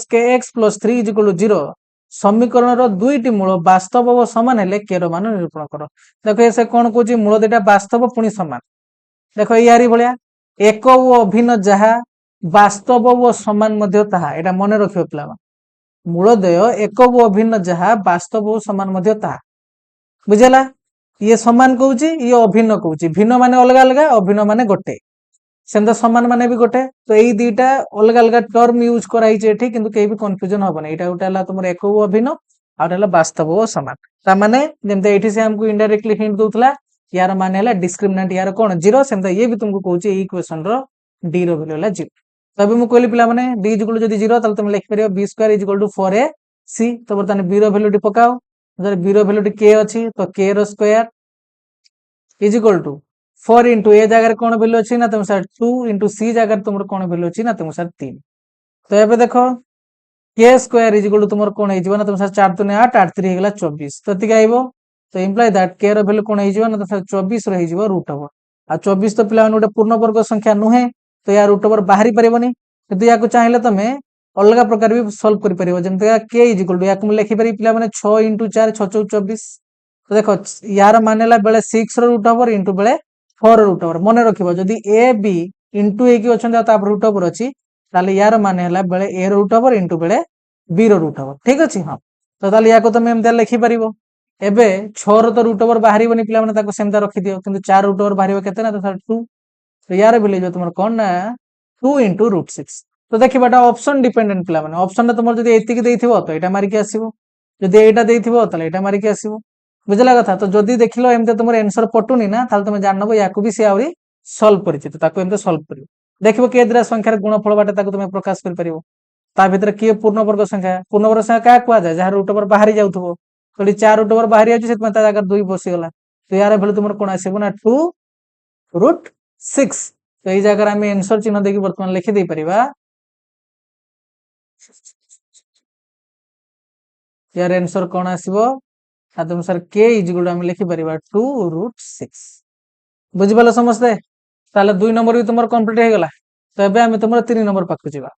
+ kx + 3 = 0 समीकरण रो दुईटी मूल वास्तव व समान हेले k रो मान निरूपण करो देखो से कोन कोची मूल दुईटा वास्तव पुनी समान देखो यारी भलिया एक ओ अभिन्न जहा वास्तव व समान मध्य ताहा एटा मने रखियो पिला मूलदय एक ओ अभिन्न जहा वास्तव व समान मध्य ताहा बुझला ये समान कहूची ये अभिन्न कहूची भिन्न माने अलग अलग अभिन्न माने गोटे सेंदा समान माने भी गोटे तो एई दुईटा अलग अलग टर्म यूज कराई छै एठी किंतु केही भी कंफ्यूजन होबनी एटा गोटे हला तुमर एक ओ अभिन्न आ हला वास्तव व समान ता माने जेमते एठी से हमको इनडायरेक्टली हिंट दोतला यार माने हला डिस्क्रिमिनेंट यार कोन जीरो सेंदा ये भी तुमको कहूची ई इक्वेशन रो डी रो वैल्यू हला जीरो तबे मु कहली पिला माने d इक्वल जदी जीरो तले तुम लिख परियो b स्क्वायर = 4ac तो बर्तन b रो वैल्यू डी पकाओ जर b रो वैल्यू डी k अछि तो k row square = 4 into a जगह कौन वैल्यू अछि ना तुम सर 2 into c जगह तुमर कौन वैल्यू अछि ना तुम सर 3 तो एबे देखो k स्क्वायर = तुमर कौन हे जीवन ना तुम सर 4 3 8 8 3 हेगला 24 तो तिक आइबो तो इंप्लाई दैट k रो वैल्यू कौन हे जीवन ना तुम सर 24 रो हे जीवो रूट ओवर आ 24 तो पिला गोटे पूर्ण वर्ग संख्या नुहे तो या रूट ओवर बाहरी परिबनी किंतु याको चाहिले तमे अलग प्रकार भी सॉल्व करि परिबो जेमते k = याको लिखि परि पिला माने 6 * 4 6 24 तो देखो यार मानेला बेले 6 रो रूट ओवर इनटू बेले 4 रूट ओवर मने रखिबो जदी a b इनटू a की अछन ता रूट ओवर अछि ताले यार माने हला बेले a रूट ओवर इनटू बेले b रो रूट ओवर ठीक अछि हां तो ताले याको तमे एमते लिखि परिबो एबे 6 रो तो रूट ओवर बाहरी बनी पिला माने ताको सेमता रखि दियो किंतु 4 रूट ओवर बाहरी केते ना तो 2 तो यार बेले जो तुमर कोन ना 2 * √6 तो देखिबाटा ऑप्शन डिपेंडेंट पिला माने ऑप्शन ता तुमर जदी एति की देइथिबो तो एटा मारि के आसीबो जदी एटा देइथिबो ताले एटा मारि के आसीबो बुझला कथा तो जदी देखिलो एमते तुमर आंसर पटुनी ना ताले तुम जानबो याकू भी से आउरी सॉल्व करिछि तो ताको एमते सॉल्व करियो देखिबो के द्रा संख्यार गुणफल बाटे ताको तुम प्रकाश कर परिबो ता भितर के पूर्ण वर्ग संख्या का कुआ जाय जहा रूट ओवर बाहरी जाउथबो तो 4 रूट ओवर बाहरी आछि सेत ता जागा 2 बसी गला तो यार भेले तुमर कोन आसीबो ना 2 √6 तो एई जागा हम आंसर चिन्ह देकी वर्तमान लिखि दे परिबा यार आंसर कोन आसीबो आ तुम सर k = हम लिखि परिबा 2 √6 बुझि पालो समझते ताले 2 नंबर भी तुमर कंप्लीट हे गला तो एबे हम तुमर 3 नंबर पाखु जिबा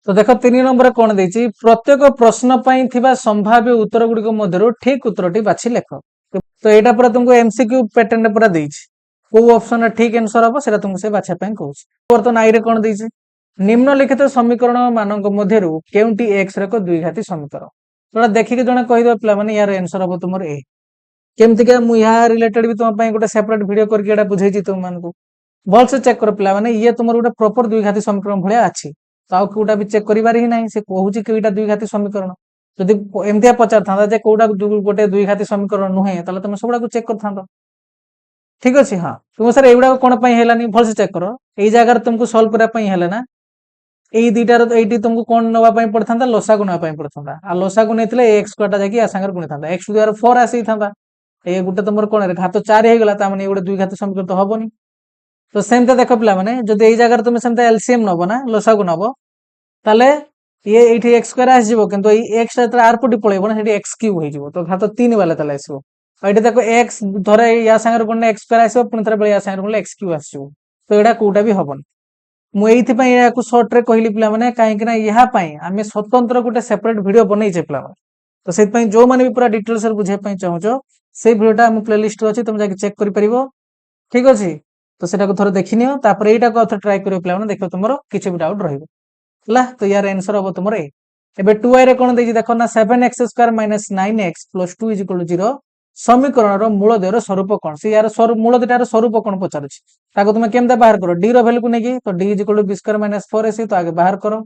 तो देखो 3 नंबर कोन देछि प्रत्येक प्रश्न पई थिबा संभाव्य उत्तर गुडी को मध्यरो ठीक उत्तरटी बाछि लेख तो एटा पर तुमको एमसीक्यू पैटर्न पर देछि को ऑप्शन ठीक आंसर हबो सेटा तुमको से बाछा पई कहूछि बर्तन आई रे कोन देछि निम्नलिखित समीकरण मानक मध्यरो केउंटी x रे को द्विघाती समीकरण तोरा देखि के जने कहि दो पिला माने यार आंसर हबो तुमर ए केमति के मु या रिलेटेड भी तुम पई गोटे सेपरेट वीडियो करके एटा बुझेछि तुम मानको बॉल से चेक कर पिला माने ये तुमर गोटे प्रॉपर द्विघाती समीकरण भलिया अछि ताऊ कोटा भी चेक करिबार ही नाही से कहूछि कि एटा द्विघाती समीकरण जदि एमतिया पचार थांदा जे कोटा गोटे द्विघाती समीकरण नुहे ताले तुम सबडा को चेक कर थांदो ठीक अछि हां तुम सर एगुडा कोन पई हेलानी भल से चेक करो एई जगह तुमको सॉल्व करा पई हेला ना एई दुईटार एटी तुमको कोन नवा पई पड़थांदा लसागु नवा पई पड़थांदा आ लसागु नेतले x कोटा जाकी आ संगर गुणी थांदा x टू द 4 आसी थांदा ए गुटे तुमर कोन रे घात 4 हे गला ता माने एगुडे द्विघाती समीकरण तो हबोनी तो सेमते देखो पिला माने जदि एई जगह तुम सेमते एलसीएम नबो ना लसागु नबो ताले ये एठी x स्क्वायर आसी जिवो किंतु एई x रे आर पटी पळेबो ना सेठी x क्यूब होई जिवो तो घात 3 वाला ताले आसीबो एठी देखो x धरे या संगर गुणने x स्क्वायर आसीबो पुनी थरे बळे या संगर गुणले x क्यूब आसीबो तो एडा कोटा भी हबोनी मु एथि पई याकू शॉर्ट रे कहली पिला माने काहे कि ना यहा पई आमे स्वतंत्र गुटे सेपरेट वीडियो बनई जे पिला माने तो सेत पई जो माने भी पूरा डिटेल्स रे बुझे पई चाहूचो से वीडियोटा हम प्लेलिस्ट रे अछि तुम जाके चेक करि परिबो ठीक अछि तो सेटा को थोर देखिनियो तापर एटा को थोर ट्राई करियो पिला माने देखो तुमरो किछ भी डाउट रहइबो हला तो यार आंसर हबो तुमरो ए एबे 2y रे कोन देछि देखो ना 7x² - 9x + 2 = 0 समीकरण रो मूलदयर स्वरूप कोन से यार स्वरूप मूलदयर स्वरूप कोन पचारछि ताको तुम केमता बाहर करो d रो वैल्यू को नेकी तो d = b² - 4ac तो आगे बाहर करो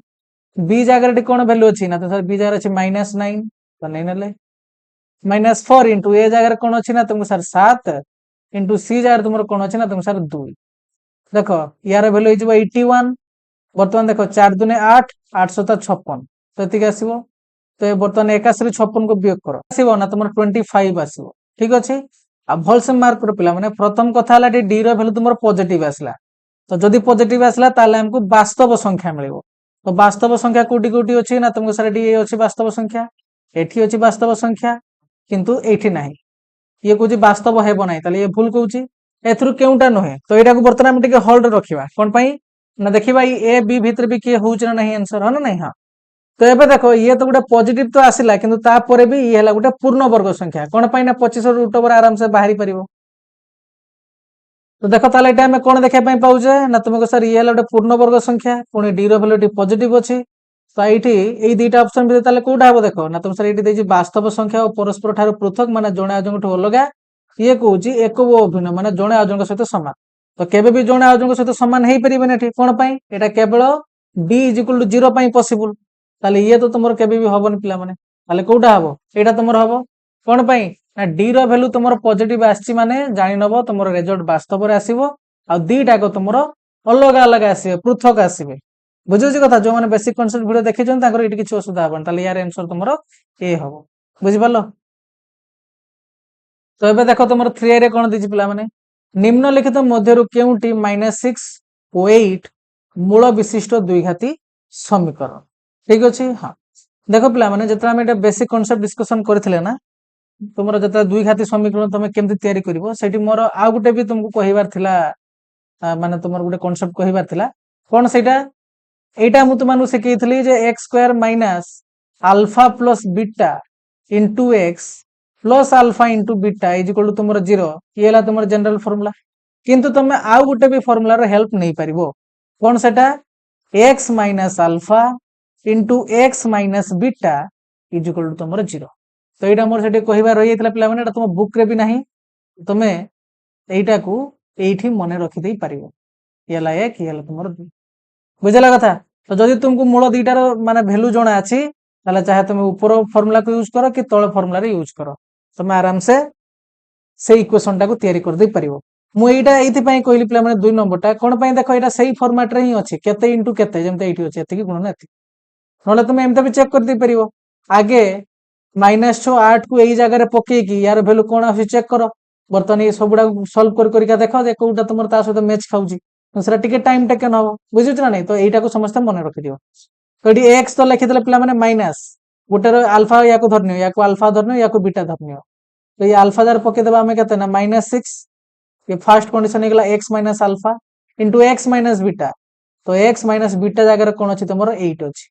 बी जगह कौन वैल्यू अच्छी ना तो सर बी जगह अच्छी -9 तो नहीं ना -4 इंटू ए जगह कौन अच्छी ना तुमको सर 7 इंटू सी जगह तुम कौन अच्छी ना तुमको सर 2 देख यार भैल्यू 81 बर्तमान देख 4 दूने 8 8 7 56 तो ये आसो तो बर्तमान 81 56 को वियोग कर आसो ना तुम 25 आसो ठीक अच्छे आ भलसे मार्क कर पिला माने प्रथम कथा डी भैल्यू तुम पॉजिटिव आसला तो जदि पॉजिटिव आसला ताले हमको वास्तव संख्या मिलिबो तो वास्तव संख्या कोटी कोटी अच्छी ना तुमको सर ये अच्छी वास्तव संख्या एठी अच्छी वास्तव संख्या किंतु एठी नाही ये कहूँ वास्तव हेब ना ये भूल कहूँ एथुरु केउटा नुहे तो यहाँ बर्तमान आम होल्ड रखा कौन पाई ना देखा ए बी भितर भी किए हूँ ना नहीं आंसर हाँ ना नहीं हाँ तो ये देख ये तो गोटे पॉजिटिव तो आसला किंतु तापर भी ये गोटे पूर्ण वर्ग संख्या कौन पाई ना 25 रूट ओवर आराम से बाहरी पार तो देख ताले आम कौन देखा पाचे ना तुमको सर ये गोटे पूर्ण वर्ग संख्या पुणी डी रैल्यू पॉजिटिव अच्छी तो ये दुईटा ऑप्शन भी कौटा हम देख ना तुम सर ये वास्तव संख्या और परस्पर ठार पृथक माने जड़े आजू अलग ये कौन एक वो अभिन्न माने जड़े आजों सहित सामान तो केबे भी जड़े आजों सहित सामान हो पारे कौन पाई एटा केवल D is equal to 0 possible ताले ये तो तुम केबे भी हबन पिला माने ताले कौटा हम एटा तुम हम कौन पाई ना डी रो वैल्यू तुम पॉजिटिव आसी माने जानि नब तुम रिजल्ट वास्तव में आसीबो आ दुईटा को तुम अलग अलग आसीबे पृथक आसीबे बुझुची कथा जो मैंने बेसिक कॉन्सेप्ट वीडियो देखी ये किसी असुविधा हबन ताले यार आंसर तुम ए हम बुझी पारलो तो ये देख तुम 3 रे कौन दीजिए पिला माने निम्नलिखित मध्यरु केउंटी -6 और 8 मूल विशिष्ट द्विघाती समीकरण ठीक अच्छे हाँ देख पिला माने जतरा हम बेसिक कॉन्सेप्ट डिस्कशन करथिले ना तुम जतरा द्विघाती समीकरण तुम केमती तैयारी करिवो सेठी मोर आ गुटे भी तुमको कहिबार थिला माने तुमर गुटे कॉन्सेप्ट कहिबार थिला कोन सेटा एटा मु तुमनु सिखैथली जे x² - alpha plus beta into x plus alpha into beta is equal to तुम 0 ये ला तुम जनरल फॉर्मूला किंतु तुम आउ गुटे भी फॉर्मूला रो हेल्प नहीं पारिबो कोन सेटा x - alpha into x - beta is equal to तुम 0 तो यहाँ मोर से कहवा रही पिला माने तुम बुक रे भी नहीं तुम यहीटा को यही मन रखिदे पार ये ला एक ये ला तुम बुझला कथा तो जदि तुमको मूल दुईटार माने वैल्यू जना अच्छी ताले चाहे तुम ऊपर फॉर्मूला को यूज करो कि तळ फॉर्मूला रे यूज करो तुम आराम से इक्वेशन टाको तैयारी कर दे परिवो मु एटा एथि पई कहली पिला माने 2 नंबरटा कोन पई देखो एटा सही फॉर्मेट रे ही अछि केते इनटू केते जेमते एठी अछि एति गुण एति नले तुम एमते भी चेक कर दे परिवो आगे -6 8 को एई जगह रे पके की यार वैल्यू कोन आसी चेक करो बर्तन ये सबुडा सॉल्व कर करिका देखो जे कोउटा तुमर ता सहित मैच खाउची सेटा टिके टाइम टेकन हो बुझिछ ना नहीं तो एटा को समस्त मन रखि दियो तो एटी x तो लिखि देले पिला माने माइनस गुटे अल्फा या को धरनियो या को अल्फा धरनियो या को बीटा धरनियो तो ये अल्फा जार पके देबा हमें केते ना -6 ये फर्स्ट कंडीशन हे गेला x - alpha into x - beta तो x - बीटा जगह रे कोन अछि तुमरो 8 अछि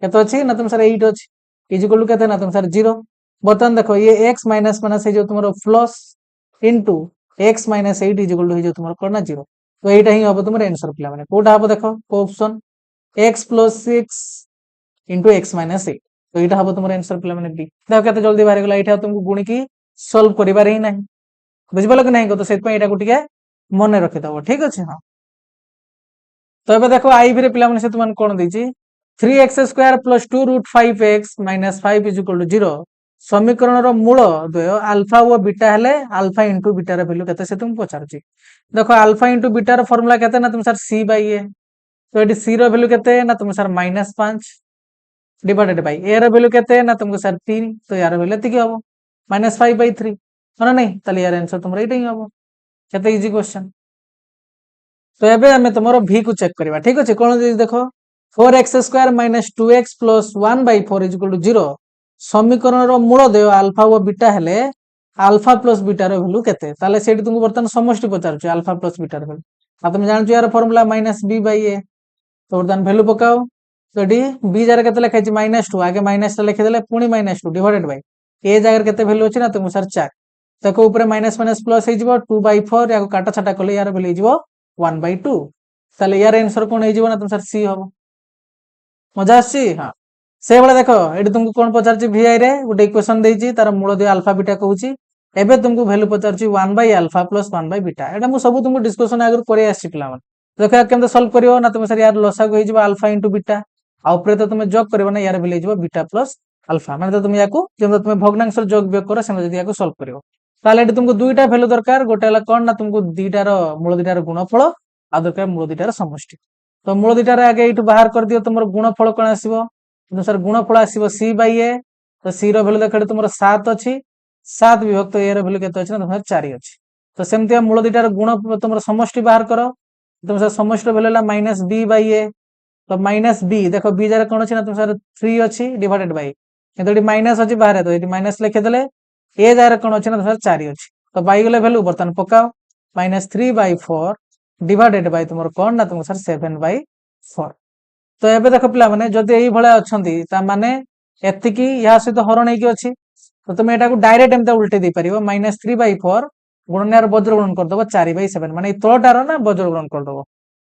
केते अछि ना तुम सर 8 अछि इज इक्वल टू केते ना तुम सर 0 बर्तन देखो ये x माइनस माइनस जो तुमरो plus into x - 8 is equal to जो तुमरो कोन 0 तो एटा ही हबो तुमरो आंसर पिला माने कोटा हबो देखो को ऑप्शन x + 6 इनटू x - 8 तो एटा हबो तुमरो आंसर पिला माने बी देखो केते जल्दी बाहर गेला एटा तुमको गुणी की सॉल्व करिबार ही नहीं बुझिबल कि नहीं को तो सेत पे एटा को टिके मन रखि दबो ठीक अछि हां तो एबे देखो आई भी रे पिला माने से तुमन कोन दैछि 3x² + 2 √5x - 5 is equal to 0 समीकरण रो मूल द्वय अल्फा और बीटा हेले अल्फा इंटू बीटा रे वैल्यू केते से तुम पचारछि देखो अल्फा इंटू बीटा रो फार्मूला केते ना तुम सर c/a तो एटी c रो वैल्यू केते ना तुम सर -5 डिवाइडेड बाय a रो वैल्यू केते ना तुमको सर 3 तो यार वैल्यू एति के हबो -5/3 ना नहीं ताले यार आंसर तुमरो एटा ही हबो केते इजी क्वेश्चन तो एबे हमें तुमरो v को चेक करबा ठीक अछि कोन देखो 4x² - 2x + 1/4 is equal to 0 समीकरण रो मूल देव अल्फा और बीटा हेले अल्फा प्लस बीटा रो वैल्यू केते ताले सेठी तुमको बर्तन समष्टि पचार छ अल्फा प्लस बीटा रो वैल्यू आ तुम जान छ यार फार्मूला -b/a तो बर्तन वैल्यू पकाओ तो एडी b जगह केते लिखै छ -2 आगे माइनस टा लिखि देले पुनी -2 डिवाइडेड बाय a जगह केते वैल्यू अछि ना तुम सर 4 तको ऊपर माइनस माइनस प्लस हे जिवो 2/4 या को काटा छाटा करले यार वैल्यू जिवो 1/2 ताले यार आंसर कोन हे जिवो ना तुम सर c हबो मजा आछि हां से बळे देखो एडी तुमको कोन पचार छी vi रे गुटे इक्वेशन देई छी तार मूल दे अल्फा बीटा कहूची एबे तुमको वैल्यू पचार छी 1/अल्फा + 1/बीटा एटा मु सब तुमको डिस्कशन आगर करे आछि पिला मन देखो केमते सॉल्व करियो ना तुम सर यार लसा को हे जिवो अल्फा * बीटा आ ऊपर तो तुम जोग करबो ना यार भैल्यू हो बीटा प्लस अल्फा माने तो तुम याकू जेम तुम भग्नांश जोग वियोग करो सेम जदी याकू सॉल्व करिवो ताले एटी तुमको दुईटा वैल्यू दरकार गोटे हला कोन ना तुमको दुईटार मूल दुईटार गुणफल आ दरकार मूल दुईटार समष्टि तो मूल दुईटार आगे एटू बाहर कर दियो तुमर गुणफल कोन आसीबो तो सर गुणफल आसीबो c बाय a तो c रो वैल्यू देखो तुमर 7 अछि 7 विभक्त a रो वैल्यू केते अछि ना तुमर 4 अछि तो सेमतिया मूल दुईटार गुण तुमर समष्टि बाहर करो तुम सर समष्टि वैल्यू ला -b बाय a तो -b देखो b जारे कोन अछि ना तुम सर 3 अछि डिवाइडेड बाय କିନ୍ତୁ ଏଠି ମାଇନସ୍ ଅଛି ବାହାରେ ତ ଏଠି ମାଇନସ୍ ଲେଖିଦେଲେ ଏ ଜାଗାରେ କଣ ଅଛି ନା ତୁମର 4 ଅଛି ତ ପାଇଗଲେ ଭ୍ୟାଲୁ ବର୍ତ୍ତମାନ ପକାଅ -3/4 ଡିଭାଇଡେଡ୍ ବାଇ ତୁମର କଣ ନା ତୁମର ସାର୍ 7/4 ତ ଏବେ ଦେଖ ପିଲାମାନେ ଯଦି ଏଇ ଭଳିଆ ଅଛନ୍ତି ତାମାନେ ଏତିକି ଏହା ସହିତ ହରଣ ହେଇକି ଅଛି ତ ତୁମେ ଏଟାକୁ ଡାଇରେକ୍ଟ ଏମିତି ଉଲ୍ଟେଇ ଦେଇ ପାରିବ -3/4 ଗୁଣନର ବଜ୍ର ଗୁଣନ କରିଦବ 4/7 ମାନେ ଏଇ ତଳଟାର ନା ବଜ୍ର ଗୁଣନ କରିଦବ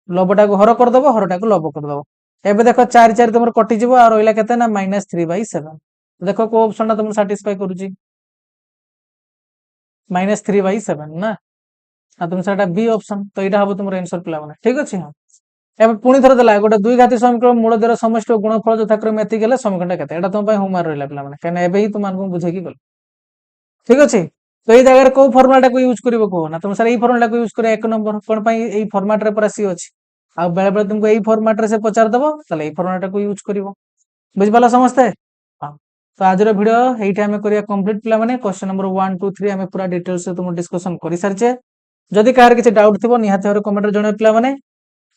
ଲବଟାକୁ ହର କରିଦବ ହରଟାକୁ ଲବ କରିଦବ ଏବେ ଦେଖ 4 4 ତୁମର କଟିଯିବ ଆଉ ରହିଲା କେତେ ନା -3/7 देखो को ऑप्शन टा तुमको सैटिस्फाई करूची -3/7 ना आ तुम सेटा बी ऑप्शन तो एटा हबो तुमर आंसर पिला माने ठीक अछि हां एबे पुनी थर देला गोटे दुई घाती समीकरण मूल द्वारा समष्टि गुणफल यथाक्रम एति गेले समीकरण केते एटा तुम पय होमवर्क रहला पिला माने कने एबे ही तुम मानकु बुझे की गल ठीक अछि तो ए जगह को फॉर्मूला को यूज करिवो को ना तुम सर ए फॉर्मूला को यूज करे एक नंबर कोन पय ए फॉर्मेट रे पर आसी अछि आ बेले बेले तुमको ए फॉर्मेट रे से पचार दबो तले ए फॉर्मेट को यूज करिवो बुझ पाला समझते हां तो आज वीडियो यही आम करिया कंप्लीट पिला माने क्वेश्चन नंबर 1 2 3 आम पूरा डिटेल्स से तुम डिस्कशन करि सारचे जदि कार किछि डाउट थिबो निहाते हर कमेंट रे जणे पिला माने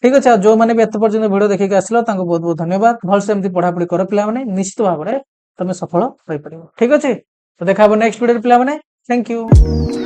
ठीक अछि जो माने भी एत पर्यंत वीडियो देखि के आसलो तांको बहुत बहुत धन्यवाद भल से एमति पढा पढी कर पिला माने निश्चित भाबरे तमे सफल होई परिबो ठीक अछि तो देखाबो नेक्स्ट वीडियो पिला माने थैंक यू